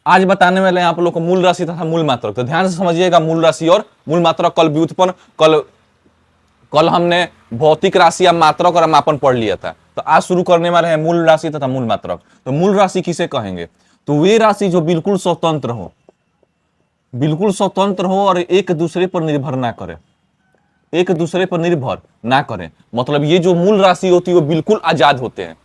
आज बताने वाले हैं आप लोग को मूल राशि तथा मूल मात्रक। तो ध्यान से समझिएगा, मूल राशि और मूल मात्रक। कल व्युत्पन्न, कल हमने भौतिक राशि या मात्रक और मापन पढ़ लिया था। तो आज शुरू करने वाले हैं मूल राशि तथा मूल मात्रक। तो मूल राशि किसे कहेंगे? तो वे राशि जो बिल्कुल स्वतंत्र हो, बिल्कुल स्वतंत्र हो और एक दूसरे पर निर्भर ना करे, एक दूसरे पर निर्भर ना करें। मतलब ये जो मूल राशि होती है वो बिल्कुल आजाद होते हैं,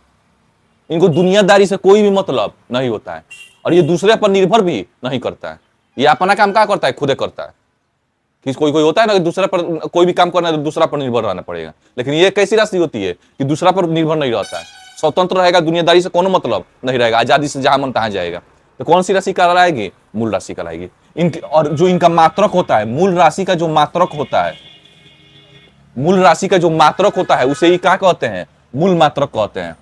इनको दुनियादारी से कोई भी मतलब नहीं होता है और ये दूसरे पर निर्भर भी नहीं करता है। ये अपना काम क्या करता है? खुदे करता है। कि कोई कोई होता है ना कि दूसरा पर कोई भी काम करना है तो दूसरा पर निर्भर रहना पड़ेगा, लेकिन ये कैसी राशि होती है कि दूसरा पर निर्भर नहीं रहता है, स्वतंत्र रहेगा, दुनियादारी से कोनो मतलब नहीं रहेगा, आजादी से जहां मन तहां जाएगा। तो कौन सी राशि कहलाएगी? मूल राशि कहलाएगी। इनकी और जो इनका मात्रक होता है, मूल राशि का जो मात्रक होता है, मूल राशि का जो मात्रक होता है उसे ही क्या कहते हैं? मूल मात्रक कहते हैं।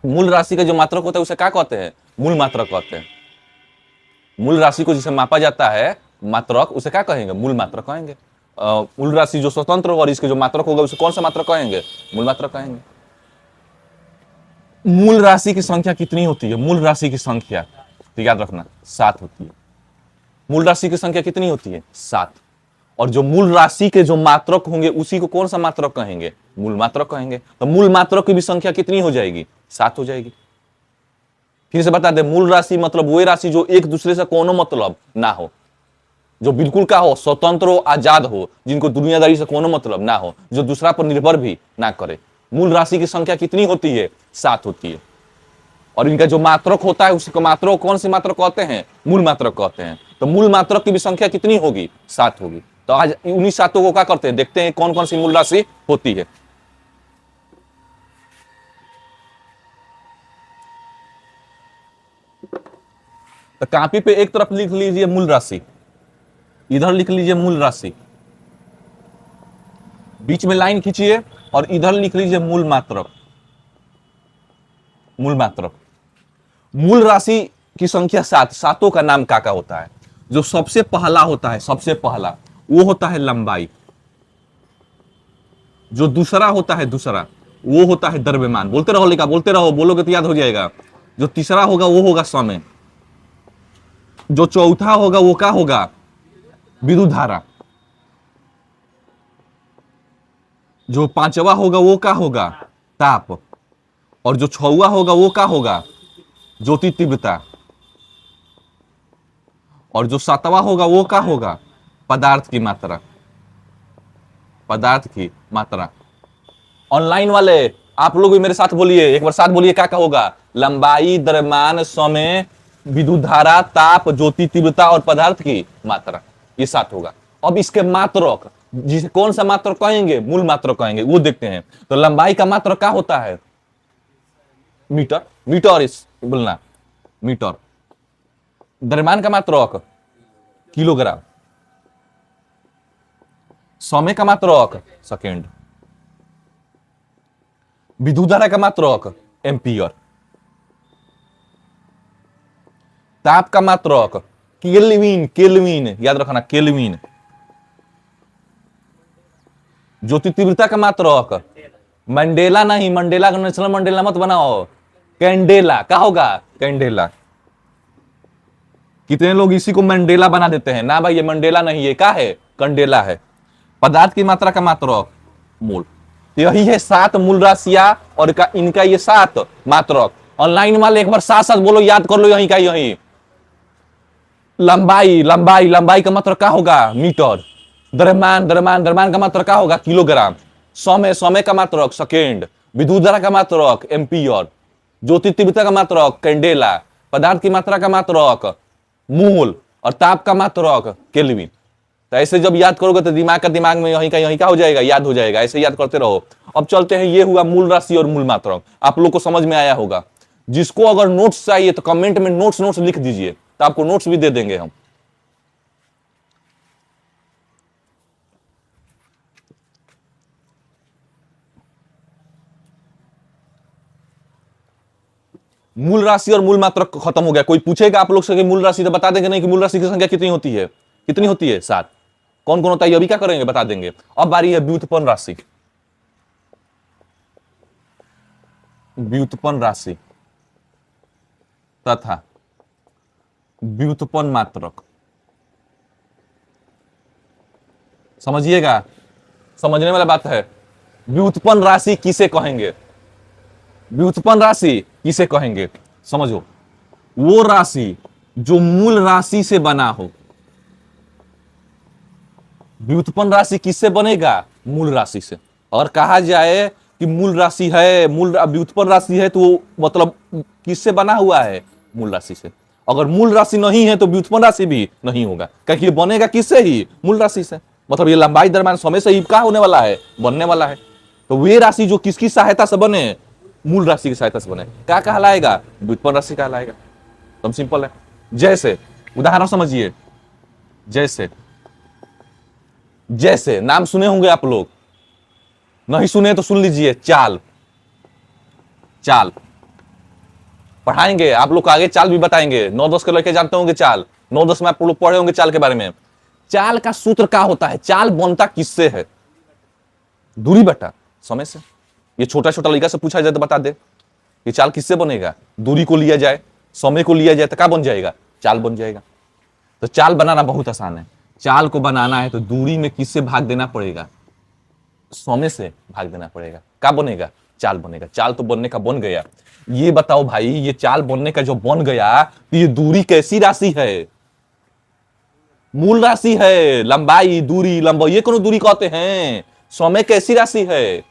मूल राशि का जो मात्रक होता है उसे क्या कहते हैं? मूल मात्रक कहते हैं। मूल राशि को जिसे मापा जाता है मात्रक, उसे क्या कहेंगे? मूल मात्रक कहेंगे। मूल राशि जो स्वतंत्र होगा और इसके जो मात्रक होगा उसे कौन सा मात्रक कहेंगे? मूल मात्रक कहेंगे। मूल राशि की संख्या कितनी होती है? मूल राशि की संख्या तो याद रखना 7 होती है। मूल राशि की संख्या कितनी होती है? 7। और जो मूल राशि के जो मात्रक होंगे उसी को कौन सा मात्रक कहेंगे? मूल मात्रक कहेंगे। तो मूल मात्रक की भी संख्या कितनी हो जाएगी? 7 हो जाएगी। फिर से बता दे, मूल राशि मतलब वही राशि जो एक दूसरे से कोनो मतलब ना हो, जो बिल्कुल क्या हो? स्वतंत्र हो, आजाद हो, जिनको दुनियादारी से कोनो मतलब ना हो, जो दूसरा पर निर्भर भी ना करे। मूल राशि की संख्या कितनी होती है? 7 होती है। और इनका जो मात्रक होता है उसको मात्रक कौन सी मात्रक कहते हैं? मूल मात्रक कहते हैं। तो मूल मात्रक की भी संख्या कितनी होगी? 7 होगी। तो आज उन्हीं 7 को क्या करते हैं, देखते हैं कौन कौन सी मूल राशि होती है। तो कॉपी पे एक तरफ लिख लीजिए मूल राशि, इधर लिख लीजिए मूल राशि, बीच में लाइन खींचिए और इधर लिख लीजिए मूल मात्रक। मूल मात्रक, मूल राशि की संख्या 7। सातों का नाम क्या होता है? जो सबसे पहला होता है, सबसे पहला वो होता है लंबाई। जो दूसरा होता है, दूसरा वो होता है द्रव्यमान। बोलते रहो लिखा, बोलते रहो, बोलोगे तो याद हो जाएगा। जो तीसरा होगा वो होगा समय। जो चौथा होगा वो क्या होगा? विद्युत धारा। जो पांचवा होगा वो क्या होगा? ताप। और जो छठवां होगा वो क्या होगा? ज्योति तीव्रता। और जो सातवां होगा वो क्या होगा? पदार्थ की मात्रा। पदार्थ की मात्रा। ऑनलाइन वाले आप लोग भी मेरे साथ बोलिए, एक बार साथ बोलिए, क्या क्या होगा? लंबाई, द्रव्यमान, समय, विद्युत धारा, ताप, ज्योति तीव्रता और पदार्थ की मात्रा। ये 7 होगा। अब इसके मात्रक, जिसे कौन सा मात्रक कहेंगे? मूल मात्रक कहेंगे, वो देखते हैं। तो लंबाई का मात्रक क्या होता है? मीटर। मीटर इस बोलना, मीटर। द्रव्यमान का मात्रक किलोग्राम। समय का मात्रक सेकेंड। विद्युत धारा का मात्रक एम्पियर। ताप का मात्रक केल्विन। केल्विन याद रखना, केल्विन। ज्योति तीव्रता का मात्रक मंडेला नहीं, मंडेला का नेशनल मंडेला मत बनाओ, कैंडेला। क्या होगा? कैंडेला। कितने लोग इसी को मंडेला बना देते हैं? ना भाई, ये मंडेला नहीं, ये क्या है? कंडेला है। पदार्थ की मात्रा का मात्रक मोल। तो यही है 7 मूल राशियां और इनका ये 7 मात्रक। ऑनलाइन वाले एक बार साथ साथ बोलो, याद कर लो, यही का यही। लंबाई, लंबाई, लंबाई का मात्रक क्या होगा? मीटर। द्रव्यमान, द्रव्यमान, द्रव्यमान का मात्रक क्या होगा? किलोग्राम। समय, समय का मात्रक सेकेंड। विद्युत धारा का मात्रक एम्पियर। ज्योति तीव्रता का मात्रक कैंडेला। पदार्थ की मात्रा का मात्रक मूल। और ताप का मात्रक केल्विन। तो ऐसे जब याद करोगे तो दिमाग में यही का हो जाएगा, याद हो जाएगा। ऐसे याद करते रहो। अब चलते हैं, ये हुआ मूल राशि और मूल मात्रक। आप लोग को समझ में आया होगा। जिसको अगर नोट्स चाहिए तो कमेंट में नोट्स नोट्स लिख दीजिए, तो आपको नोट्स भी दे देंगे हम। मूल राशि और मूल मात्रक खत्म हो गया। कोई पूछेगा आप लोग से कि मूल राशि, तो बता देंगे नहीं कि मूल राशि की संख्या कितनी होती है? कितनी होती है? 7। कौन कौन होता है अभी क्या करेंगे, बता देंगे। अब बारी है व्युत्पन्न राशि। व्युत्पन्न राशि तथा व्युत्पन्न मात्रक। समझिएगा, समझने वाला बात है। व्युत्पन्न राशि किसे कहेंगे? व्युत्पन्न राशि किसे कहेंगे समझो, वो राशि जो मूल राशि से बना हो। व्युत्पन्न राशि किससे बनेगा? मूल राशि से। और कहा जाए कि मूल राशि है, मूल व्युत्पन्न राशि है, तो वो मतलब किससे बना हुआ है? मूल राशि से। अगर मूल राशि नहीं है तो व्युत्पन्न राशि भी नहीं होगा, क्योंकि ये बनेगा किससे ही? मूल राशि से। मतलब ये लंबाई दरम्यान समय से ही क्या होने वाला है? बनने वाला है। तो वे राशि जो किसकी सहायता से बने? मूल राशि की सहायता से बने, क्या कहलाएगा? व्युत्पन्न राशि कहलाएगा। एकदम सिंपल है। जैसे उदाहरण समझिए, जैसे जैसे नाम सुने होंगे आप लोग, नहीं सुने तो सुन लीजिए। चाल, चाल पढ़ाएंगे आप लोग को आगे, चाल भी बताएंगे। 9-10 के लड़के जानते होंगे चाल, 9-10 में आप लोग पढ़े होंगे चाल के बारे में। चाल का सूत्र क्या होता है? चाल बनता किससे है? दूरी बटा समय से। ये छोटा छोटा लड़का से पूछा जाए तो बता दे कि चाल किससे बनेगा? दूरी को लिया जाए, समय को लिया जाए तो क्या बन जाएगा? चाल बन जाएगा। तो चाल बनाना बहुत आसान है। चाल को बनाना है तो दूरी में किससे भाग देना पड़ेगा? समय से भाग देना पड़ेगा। क्या बनेगा? चाल बनेगा। चाल तो बनने का बन गया। ये बताओ भाई, ये चाल बनने का जो बन गया, तो ये दूरी कैसी राशि है? मूल राशि है। लंबाई, दूरी, लंबाई ये कोनो दूरी कहते हैं। समय कैसी राशि है?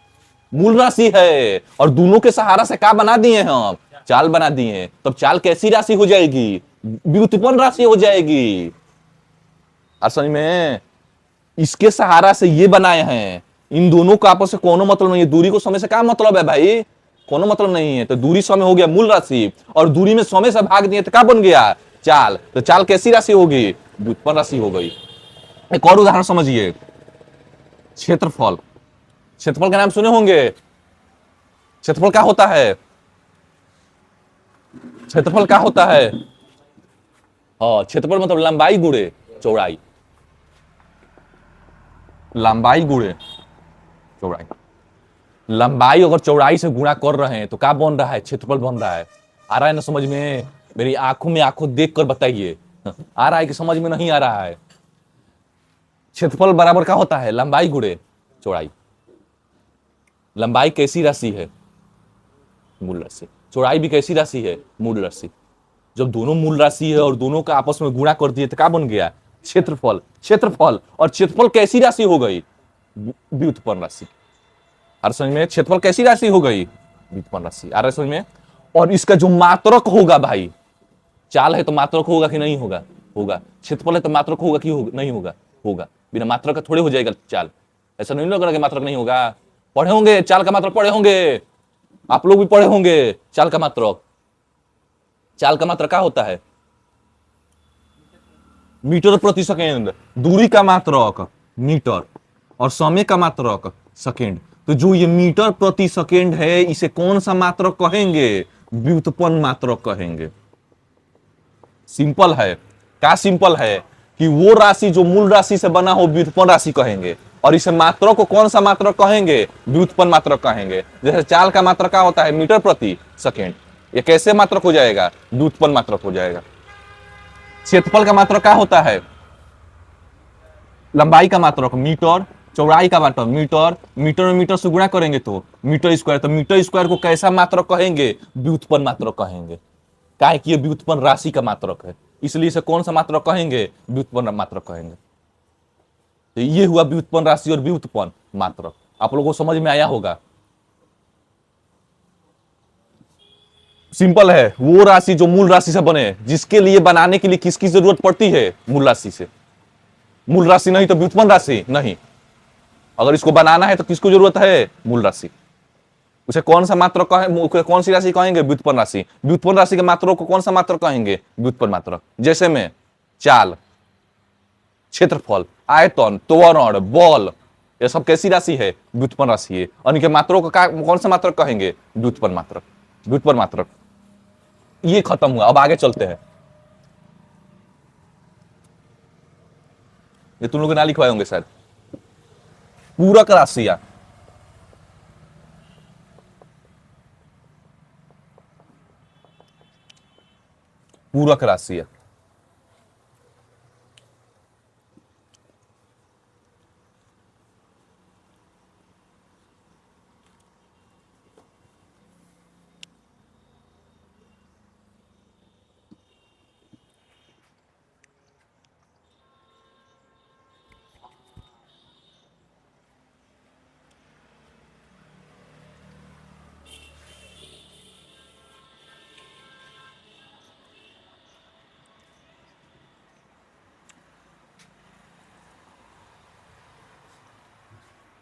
मूल राशि है। और दोनों के सहारा से क्या बना दिए हम? चाल बना दिए। तब चाल कैसी राशि हो जाएगी? व्युत्पन्न राशि हो जाएगी। असल में इसके सहारा से ये बनाए हैं। इन दोनों का आपस में कोनो मतलब नहीं है। दूरी को समय से क्या मतलब है भाई? कोनो मतलब नहीं है। तो दूरी समय हो गया मूल राशि, और दूरी में समय से भाग दिए तो क्या बन गया? चाल। तो चाल कैसी राशि होगी? व्युत्पन्न राशि हो गई। एक और उदाहरण समझिए, क्षेत्रफल। क्षेत्रफल का नाम सुने होंगे। क्षेत्रफल क्या होता है? क्षेत्रफल क्या होता है? हाँ, क्षेत्रफल मतलब लंबाई गुणे चौड़ाई। लंबाई गुणे चौड़ाई। लंबाई अगर चौड़ाई से गुणा कर रहे हैं तो क्या बन रहा है? क्षेत्रफल बन रहा है। आ रहा है ना समझ में? मेरी आंखों में आंखों देख कर बताइए, आ रहा है कि समझ में नहीं आ रहा है? क्षेत्रफल बराबर क्या होता है? लंबाई गुणे चौड़ाई। लंबाई कैसी राशि है? मूल राशि। चौड़ाई भी कैसी राशि है? मूल राशि। जब दोनों मूल राशि है और दोनों का आपस में गुणा कर दिए तो क्या बन गया? क्षेत्रफल। क्षेत्रफल और क्षेत्रफल कैसी राशि हो गई? व्युत्पन्न राशि। और समझ में? क्षेत्रफल कैसी राशि हो गई? व्युत्पन्न राशि। आ रहा है समझ में? और इसका जो मात्रक होगा भाई, चाल है तो मात्रक होगा कि नहीं होगा? होगा। क्षेत्रफल है तो मात्रक होगा कि नहीं होगा? होगा। बिना मात्रक का थोड़े हो जाएगा चाल। ऐसा नहीं लग रहा कि मात्रक नहीं होगा। पढ़े होंगे चाल का मात्रक, पढ़े होंगे आप लोग भी, पढ़े होंगे चाल का मात्रक। चाल का मात्रक क्या होता है? मीटर प्रति सेकेंड। दूरी का मात्रक मीटर, और समय का मात्रक सेकेंड। तो जो ये मीटर प्रति सेकेंड है, इसे कौन सा मात्रक कहेंगे? व्युत्पन्न मात्रक कहेंगे। सिंपल है। क्या सिंपल है? कि वो राशि जो मूल राशि से बना हो, व्युत्पन्न राशि कहेंगे। और इसे मात्रक को कौन सा मात्रक कहेंगे? व्युत्पन्न मात्रक कहेंगे। जैसे चाल का मात्रक क्या होता है? मीटर प्रति सेकेंड। ये कैसे मात्रक हो जाएगा? व्युत्पन्न मात्रक हो जाएगा। क्षेत्रफल का मात्रक क्या होता है? लंबाई का मात्रक मीटर, चौड़ाई का मात्रक मीटर। मीटर में मीटर से गुणा करेंगे तो मीटर स्क्वायर। तो मीटर स्क्वायर को कैसा मात्रक कहेंगे? व्युत्पन्न मात्रक कहेंगे। काहे कि ये व्युत्पन्न राशि का मात्रक है, इसलिए इसे कौन सा मात्रक कहेंगे? व्युत्पन्न मात्रक कहेंगे। तो ये हुआ व्युत्पन्न राशि और व्युत्पन्न मात्रक। आप लोगों को समझ में आया होगा। सिंपल है। वो राशि जो मूल राशि से बने, जिसके लिए बनाने के लिए किसकी जरूरत पड़ती है? मूल राशि से। मूल राशि नहीं तो व्युत्पन्न राशि नहीं। अगर इसको बनाना है तो किसको जरूरत है? मूल राशि। उसे कौन सा मात्रक कहें? कौन सी राशि कहेंगे? व्युत्पन्न राशि। व्युत्पन्न राशि के मात्रक को कौन सा मात्रक कहेंगे? व्युत्पन्न मात्रक। जैसे में चाल, क्षेत्रफल, आयतन, त्वरण, बल, ये सब कैसी राशि है? व्युत्पन्न राशि है। और इनके मात्रों को कौन सा मात्रक कहेंगे? व्युत्पन्न मात्रक। व्युत्पन्न मात्रक। ये खत्म हुआ। अब आगे चलते हैं। ये तुम लोग ना लिखवाए होंगे शायद। पूरक राशियां। पूरक राशियां।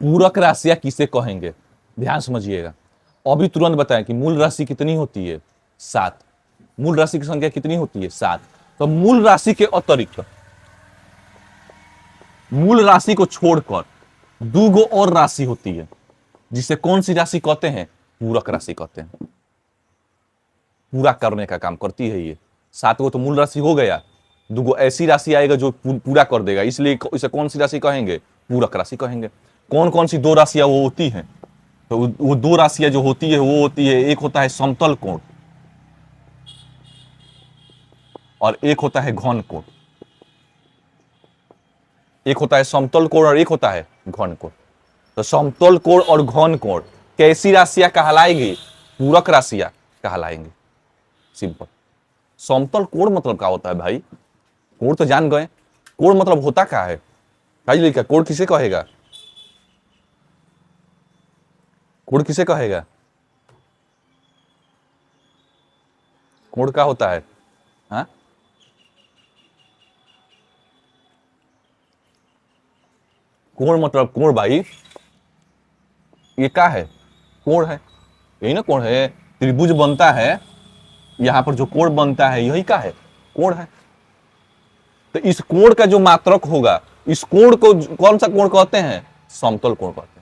पूरक राशियां किसे कहेंगे, ध्यान समझिएगा। अभी तुरंत बताएं कि मूल राशि कितनी होती है, 7। मूल राशि की संख्या कितनी होती है, 7। तो मूल राशि के अतिरिक्त, मूल राशि को छोड़कर दो गो और राशि होती है, जिसे कौन सी राशि कहते हैं, पूरक राशि कहते हैं। पूरा करने का काम करती है ये। 7 गो तो मूल राशि हो गया, 2 गो ऐसी राशि आएगा जो पूरा कर देगा, इसलिए इसे कौन सी राशि कहेंगे, पूरक राशि कहेंगे। कौन कौन सी 2 राशियां वो होती हैं, तो वो 2 राशियां जो होती है वो होती है, एक होता है समतल कोण और एक होता है घन कोण। एक होता है समतल कोण और एक होता है घन कोण। तो समतल कोण और घन कोण कैसी राशियां कहलाएंगी, पूरक राशियां कहलाएंगी। सिंपल। समतल कोण मतलब क्या होता है भाई, कोण तो जान गए, कोण मतलब होता क्या है भाई, लिखा कोण किसे कहेगा, कोण किसे कहेगा, कोण क्या होता है, हाँ? कोण मतलब कोण भाई, ये क्या है, कोण है, यही ना कोण है। त्रिभुज बनता है, यहां पर जो कोण बनता है यही क्या है, कोण है। तो इस कोण का जो मात्रक होगा, इस कोण को कौन सा कोण कहते हैं, समतल कोण कहते हैं।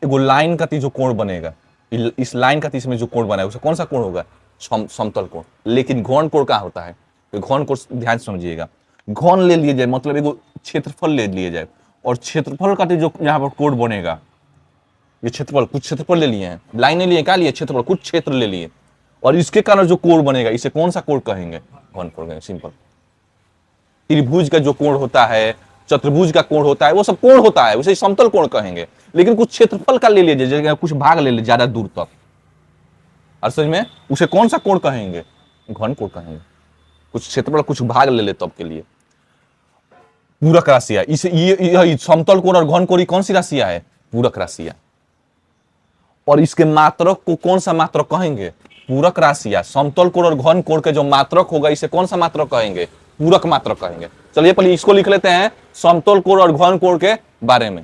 एगो लाइन का जो कोण बनेगा, इस लाइन का इसमें जो कोण बना है उसे कौन सा कोण होगा, समतल कोण। लेकिन घन कोण क्या होता है, तो घन कोण ध्यान समझिएगा, घन ले लिए जाए मतलब एगो क्षेत्रफल ले लिए जाए, और क्षेत्रफल का जो यहाँ पर कोण बनेगा, ये क्षेत्रफल, कुछ क्षेत्रफल ले लिए हैं, लाइन ले लिए, क्या लिए, क्षेत्रफल, कुछ क्षेत्र ले लिए, और इसके कारण जो कोण बनेगा इसे कौन सा कोण कहेंगे, घन कोण कहेंगे। सिंपल। त्रिभुज का जो कोण होता है, चतुर्भुज का कोण होता है, वो सब कोण होता है, उसे समतल कोण कहेंगे। लेकिन कुछ क्षेत्रफल का ले लीजिए, कुछ भाग ले लीजिए ज्यादा दूर तक, और समझ में, उसे कौन सा कोण कहेंगे, घन कोण कहेंगे। कुछ क्षेत्रफल कुछ भाग ले ले तब के लिए पूरक राशियां। इस ये समतल कोण और घन कोण कौन सी राशियां है, पूरक राशियां। और इसके मात्रक को कौन सा मात्रक कहेंगे, पूरक राशियां। समतल कोण और घन कोण के जो मात्रक होगा इसे कौन सा मात्रक कहेंगे, पूरक मात्रक कहेंगे। चलिए पहले इसको लिख लेते हैं, समतल कोण और घन कोण के बारे में।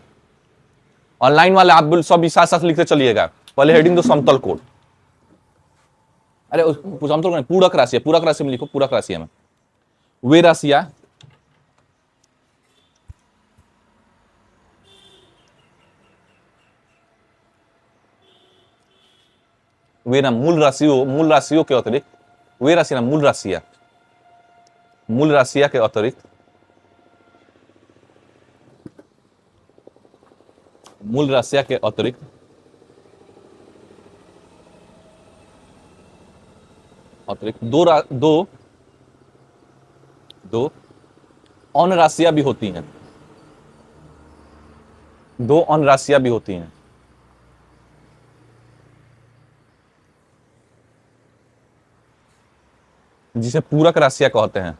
ऑनलाइन वाले आप सब साथ साथ लिखते चलिएगा। पहले हेडिंग दो समतल कोण, अरे समतल कोण पूरक राशि, पूरक राशि में लिखो, पूरक राशि में वे राशियां वे ना मूल राशियों के अतिरिक्त, वे राशि ना मूल राशियां के अतिरिक्त, मूल राशियां के अतिरिक्त दो अन्य राशियां भी होती हैं, 2 अन्य राशियां भी होती हैं, जिसे पूरक राशियां कहते हैं।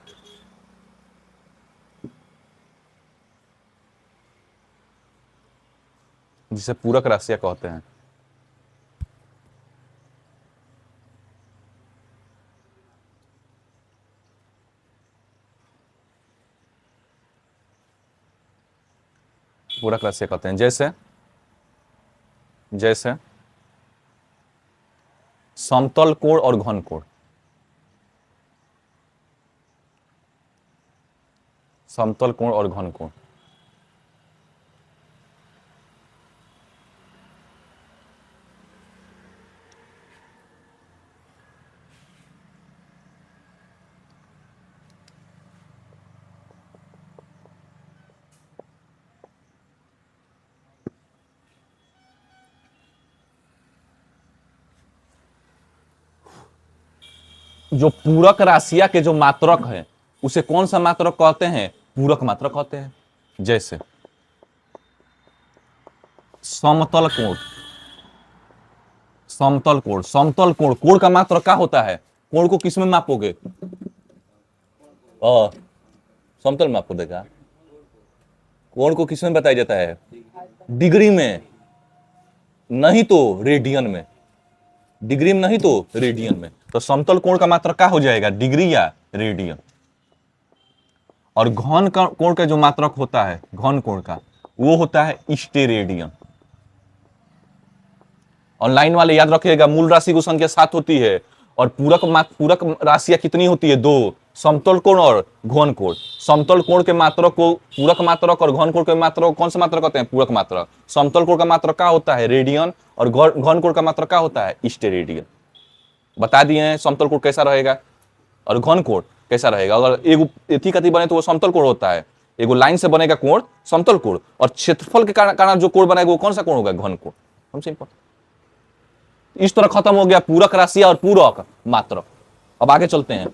जिसे पूरक राशियां कहते हैं। पूरक राशियां कहते हैं, जैसे जैसे समतल कोण और घन कोण। समतल कोण और घन कोण, जो पूरक राशियां के जो मात्रक है उसे कौन सा मात्रक कहते हैं, पूरक मात्रक कहते हैं। जैसे समतल कोण, कोण का मात्रक क्या होता है, कोण को किस में मापोगे, समतल मापो देगा। कोण को किस में बताया जाता है, डिग्री में, नहीं तो रेडियन में, डिग्री में नहीं तो रेडियन में। तो समतल कोण का मात्रक क्या हो जाएगा, डिग्री या रेडियन। और घन कोण का जो मात्रक होता है, घन कोण का, वो होता है स्टेरेडियन। और लाइन वाले याद रखिएगा, मूल राशि की संख्या 7 होती है और पूरक राशियां कितनी होती है? 2। समतल कोण और घन कोण। समतल कोण के मात्रक को पूरक मात्रक और घन कोण के मात्रक को कौन सा मात्रक कहते हैं? पूरक मात्रक। समतल कोण का मात्रक क्या होता है? रेडियन। और घन कोण का मात्रक क्या होता है? स्टेरेडियन। बता दिए हैं समतल कोण कैसा रहेगा और घन कोण कैसा रहेगा। अगर एगो एथी कथी बने तो वो समतल कोण होता है, एगो लाइन से बनेगा कोण समतल कोण, और क्षेत्रफल के कारण जो कोण बनेगा वो कौन सा कोण होगा? घन कोण। हम सिंपल। इस तरह खत्म हो गया पूरक राशियां और पूरक मात्रक। अब आगे चलते हैं।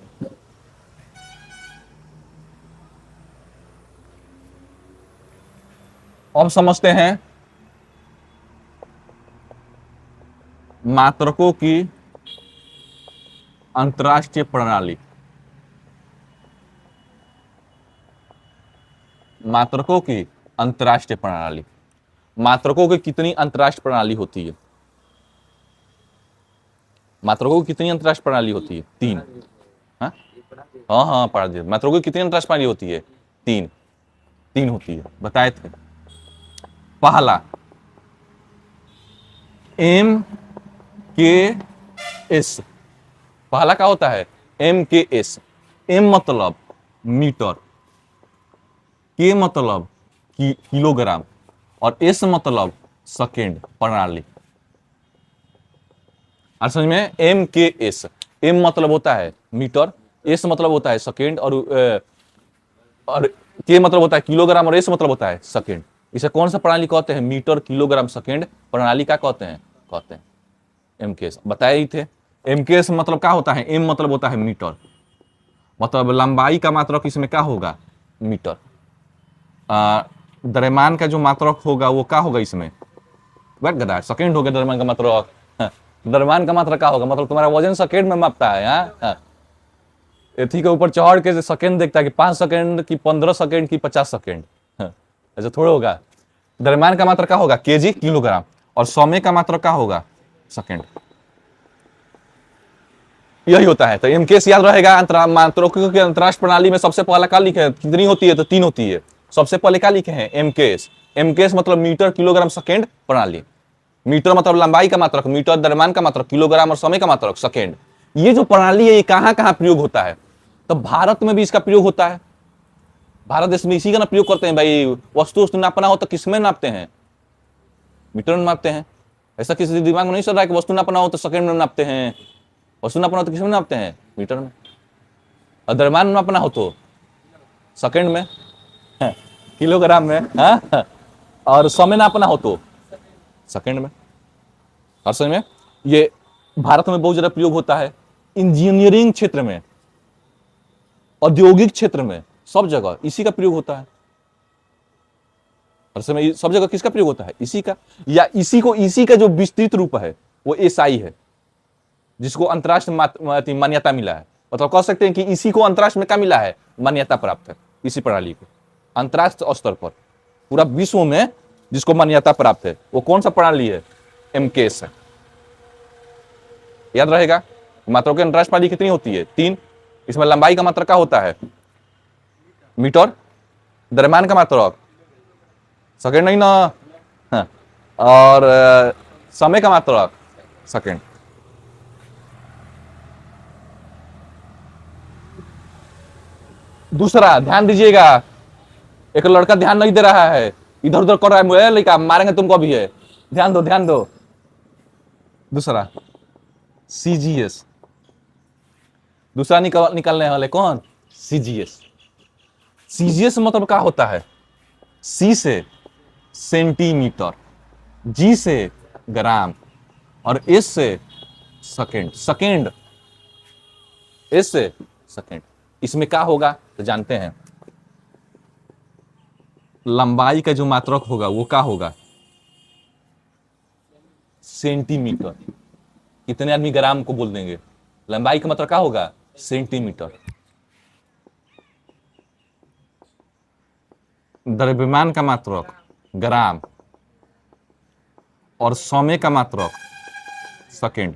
अब समझते हैं मात्रकों की अंतरराष्ट्रीय प्रणाली। मात्रकों की अंतरराष्ट्रीय प्रणाली। मात्रकों की कितनी अंतरराष्ट्रीय प्रणाली होती है? मात्रकों की कितनी अंतरराष्ट्रीय प्रणाली होती है? 3। हाँ पढ़ दिया। मात्रकों की कितनी अंतरराष्ट्रीय प्रणाली होती है? 3 होती है, बताए थे। पहला MKS। पहला क्या होता है? MKS। M मतलब मीटर, K मतलब किलोग्राम और S मतलब सेकेंड प्रणाली। और समझ में? MKS। M मतलब होता है मीटर, S मतलब होता है सेकेंड, और K मतलब होता है किलोग्राम और S मतलब होता है सेकेंड। इसे कौन सा प्रणाली कहते हैं? मीटर किलोग्राम सेकेंड प्रणाली का कहते हैं MKS। बताए ही थे। MKS मतलब क्या होता है? M मतलब होता है मीटर, मतलब लंबाई का मात्रक इसमें क्या होगा? मीटर। द्रव्यमान का जो मात्रक होगा वो क्या होगा इसमें? बैठ गया, सेकेंड हो गया द्रव्यमान का मात्रक। द्रव्यमान का मात्रक क्या होगा? मतलब तुम्हारा वजन सेकेंड में मापता है। एथी के ऊपर चढ़ के सेकेंड देखता है कि 5 सेकेंड की 15 सेकेंड की 50 सेकेंड, ऐसा थोड़ा होगा। द्रव्यमान का मात्रक क्या होगा? केजी किलोग्राम, और समय का मात्रक क्या होगा? सेकेंड। यही होता है। तो MKS याद रहेगा। मात्रकों की अंतरराष्ट्रीय प्रणाली में सबसे पहला क्या लिखे हैं? कितनी होती है? तो 3 होती है। सबसे पहले क्या लिखे हैं? MKS। MKS मतलब मीटर किलोग्राम सेकेंड प्रणाली। मीटर मतलब लंबाई का मात्रक, मीटर द्रव्यमान का मात्रक, किलोग्राम और समय का मात्रक सेकेंड। ये जो प्रणाली है ये कहां कहां प्रयोग होता है? तो भारत में भी इसका प्रयोग होता है। भारत देश में इसी का ना प्रयोग करते हैं भाई। वस्तु नापना हो तो किसमें नापते हैं? मीटर में नापते हैं। ऐसा किसी दिमाग में नहीं चल रहा है कि वस्तु नापना हो तो सेकेंड में नापते हैं, वस्तु नापना हो तो किसमें नापते हैं? मीटर में। और द्रव्यमान नापना हो तो सेकेंड में, किलोग्राम में, और समय नापना हो तो सेकेंड में। और समझ में? ये भारत में बहुत ज्यादा प्रयोग होता है। इंजीनियरिंग क्षेत्र में, औद्योगिक क्षेत्र में, सब जगह इसी का प्रयोग होता है। और समय सब जगह किसका प्रयोग होता है? इसी का। या इसी का जो विस्तृत रूप है वो SI है, जिसको अंतरराष्ट्रीय मान्यता मिला है। मतलब कह सकते हैं कि इसी को अंतरराष्ट्रीय में क्या मिला है? मान्यता प्राप्त है। इसी प्रणाली को अंतरराष्ट्रीय स्तर पर पूरा विश्व में जिसको मान्यता प्राप्त है वो कौन सा प्रणाली है? MKS है। याद रहेगा। मात्रा की अंतरराष्ट्रीय प्रणाली कितनी होती है? 3। इसमें लंबाई का मात्रक क्या होता है? मीटर। द्रव्यमान का मात्रक सेकेंड नहीं ना, और समय का मात्रक सेकेंड। दूसरा ध्यान दीजिएगा, एक लड़का ध्यान नहीं दे रहा है, इधर उधर कर रहा है, लड़का मारेंगे तुमको भी है। ध्यान दो ध्यान दो। दूसरा CGS। दूसरा निकलने वाले कौन? CGS। CGS मतलब क्या होता है? C से सेंटीमीटर, G से ग्राम और S से सेकेंड। सेकेंड, S से सेकेंड। इसमें क्या होगा तो जानते हैं। लंबाई का जो मात्रक होगा वो क्या होगा? सेंटीमीटर। कितने आदमी ग्राम को बोल देंगे? लंबाई का मतलब क्या होगा? सेंटीमीटर। द्रव्यमान का मात्रक ग्राम और समय का मात्रक सेकेंड।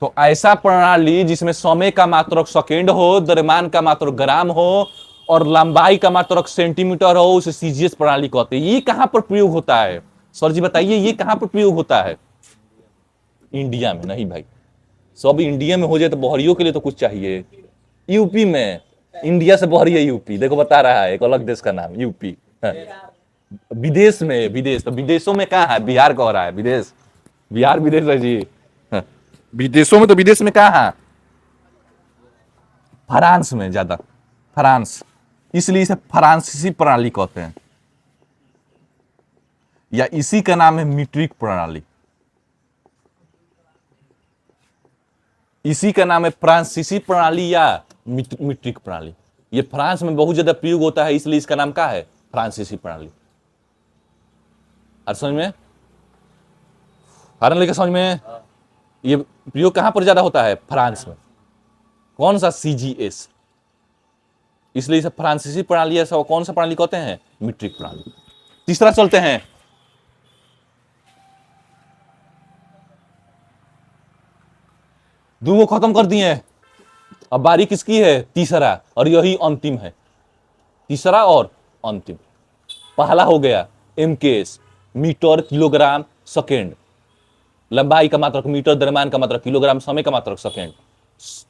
तो ऐसा प्रणाली जिसमें समय का मात्रक सेकेंड हो, द्रव्यमान का मात्रक ग्राम हो और लंबाई का मात्रक सेंटीमीटर हो उसे सीजीएस प्रणाली कहते हैं। ये कहां पर प्रयोग होता है सर जी बताइए, ये कहां पर प्रयोग होता है? इंडिया में नहीं भाई, सब इंडिया में हो जाए तो बहरियों के लिए तो कुछ चाहिए। यूपी में, इंडिया से बहरी है यूपी, देखो बता रहा है एक अलग देश का नाम यूपी। हाँ। विदेश में, विदेश तो विदेशों में कहाँ है? बिहार कह रहा है विदेश, बिहार विदेश है जी। हाँ। विदेशों में तो विदेश में कहाँ है? फ्रांस में ज्यादा, फ्रांस, इसलिए इसे फ्रांसीसी प्रणाली कहते हैं, या इसी का नाम है मीट्रिक प्रणाली। इसी का नाम है फ्रांसीसी प्रणाली या मीट्रिक प्रणाली। ये फ्रांस में बहुत ज्यादा प्रयोग होता है, इसलिए इसका नाम क्या है? फ्रांसीसी प्रणाली। और समझ में कारण लेकर समझ में, ये प्रयोग कहां पर ज्यादा होता है? फ्रांस में। कौन सा? सीजीएस, इसलिए इसे फ्रांसीसी प्रणाली है। कौन सा प्रणाली कहते हैं? मीट्रिक प्रणाली। तीसरा चलते हैं, दो खत्म कर दिए, अब बारी किसकी है? तीसरा, और यही अंतिम है, तीसरा और अंतिम। पहला हो गया एमकेएस, मीटर किलोग्राम सेकेंड, लंबाई का मात्रक मीटर, द्रव्यमान का मात्रक किलोग्राम, समय का मात्रक सेकेंड।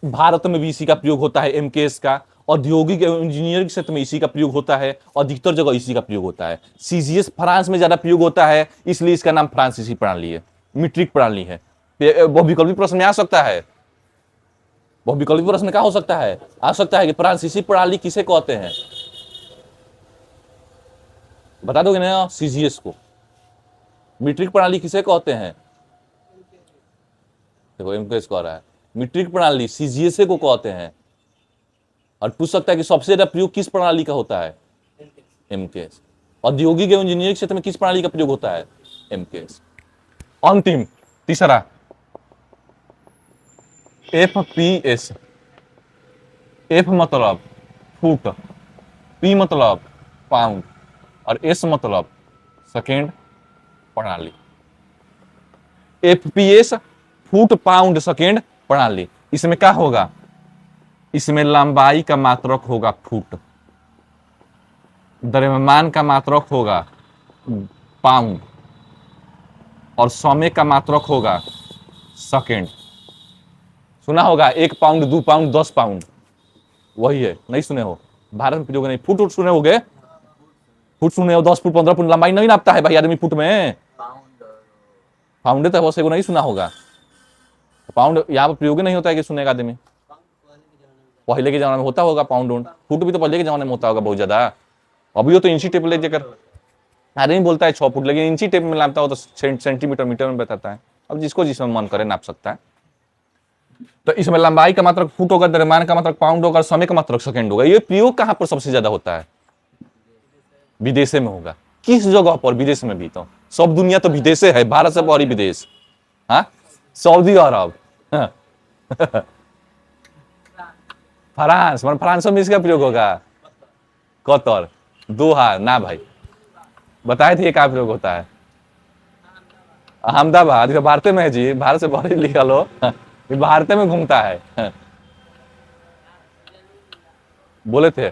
भारत में भी इसी का प्रयोग होता है एमकेएस का, औद्योगिक एवं इंजीनियरिंग क्षेत्र में इसी का प्रयोग होता है, अधिकतर जगह इसी का प्रयोग होता है। सीजीएस फ्रांस में ज्यादा प्रयोग होता है, इसलिए इसका नाम फ्रांसीसी प्रणाली है, मीट्रिक प्रणाली है। बहुविकल्पी प्रश्न में आ सकता है, बहुविकल्पी प्रश्न क्या हो सकता है? आ सकता है कि फ्रांसीसी प्रणाली किसे कहते हैं? बता दोगे ना? सीजीएस को। मीट्रिक प्रणाली किसे कहते हैं? देखो एमकेएस कह रहा है मीट्रिक प्रणाली सीजीएस को कहते हैं। और पूछ सकता है कि सबसे ज्यादा प्रयोग किस प्रणाली का होता है? एमकेएस। औद्योगिक एवं इंजीनियरिंग क्षेत्र में किस प्रणाली का प्रयोग होता है? एमकेएस। अंतिम, तीसरा, एफपीएस। एफ मतलब फुट, पी मतलब पाउंड, और एस मतलब सेकेंड प्रणाली। एफपीएस, फुट पाउंड सेकेंड प्रणाली। इसमें क्या होगा? इसमें लंबाई का मात्रक होगा फुट, द्रव्यमान का मात्रक होगा पाउंड, और समय का मात्रक होगा सेकेंड। सुना होगा 1 पाउंड, 2 पाउंड, 10 पाउंड, वही है, नहीं सुने हो? भारत में प्रयोग नहीं। फुट उट सुने होगे? फुट सुने हो? 10 फुट 15 फुट लंबाई नहीं नापता है भाई आदमी फुट में, पाउंड तो बस नहीं सुना होगा। पाउंड यहाँ पर प्रयोग नहीं होता है कि सुनेगा आदमी। पहले के जमाने में होता होगा पाउंड उंड, फुट भी तो पहले के जमाने में होता होगा बहुत ज्यादा। अभी तो इंची टेप ले जाकर आदमी बोलता है 6 फुट, लेकिन इंची टेप में नापता हो तो सेंटीमीटर मीटर में बताता है। अब जिसको जिसमें मन करे नाप सकता है। तो इसमें लंबाई का मात्रक फुट होगा, द्रव्यमान का मात्रक पाउंड होगा, समय का मात्रक सेकंड होगा। ये प्रयोग कहां पर सबसे ज्यादा होता है? विदेश में होगा। किस जगह पर? विदेश में भी तो सब दुनिया तो विदेश है, भारत से बाहरी विदेश। हाँ, सऊदी अरब, फ्रांस, फ्रांस में इसका प्रयोग होगा। कतर, दोहा ना भाई, बताए थे क्या प्रयोग होता है? अहमदाबाद, भारत में है जी, भारत से बाहर लिखा लो, भारत में घूमता है। बोले थे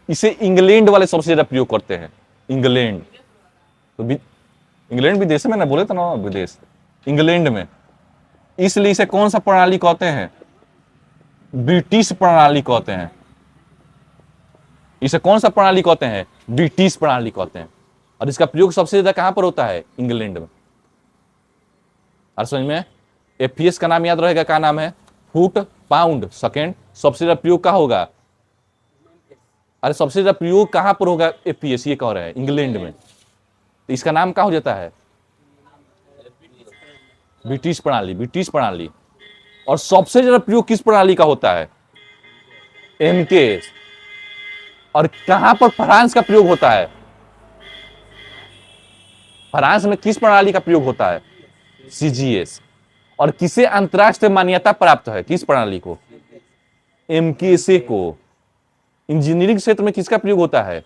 इसे इंग्लैंड वाले सबसे ज्यादा प्रयोग करते हैं। इंग्लैंड तो इंग्लैंड विदेश में ना, बोले तो ना विदेश, इंग्लैंड में। इसलिए इसे कौन सा प्रणाली कहते हैं? ब्रिटिश प्रणाली कहते हैं। इसे कौन सा प्रणाली कहते हैं? ब्रिटिश प्रणाली कहते हैं। और इसका प्रयोग सबसे ज्यादा कहां पर होता है? इंग्लैंड में। और समझ में? एफपीएस का नाम याद रहेगा, क्या नाम है? Foot pound second. सबसे ज्यादा प्रयोग कहां होगा? अरे सबसे ज्यादा प्रयोग कहां पर होगा? एफपीएस, ये कह रहे हैं इंग्लैंड में। तो इसका नाम क्या हो जाता है? ब्रिटिश प्रणाली, ब्रिटिश प्रणाली। और सबसे ज्यादा प्रयोग किस प्रणाली का होता है? एमकेएस। और कहां पर फ्रांस का प्रयोग होता है? फ्रांस में किस प्रणाली का प्रयोग होता है? सीजीएस। और किसे अंतरराष्ट्रीय मान्यता प्राप्त है? किस प्रणाली को? एमकेएस को। इंजीनियरिंग क्षेत्र में किसका प्रयोग होता है?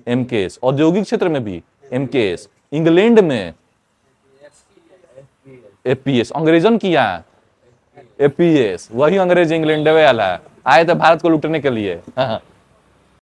एमकेएस। औद्योगिक क्षेत्र में भी एमकेएस। इंग्लैंड में एफपीएस। अंग्रेजन किया एफपीएस, वही अंग्रेज इंग्लैंड वाला आए थे भारत को लूटने के लिए।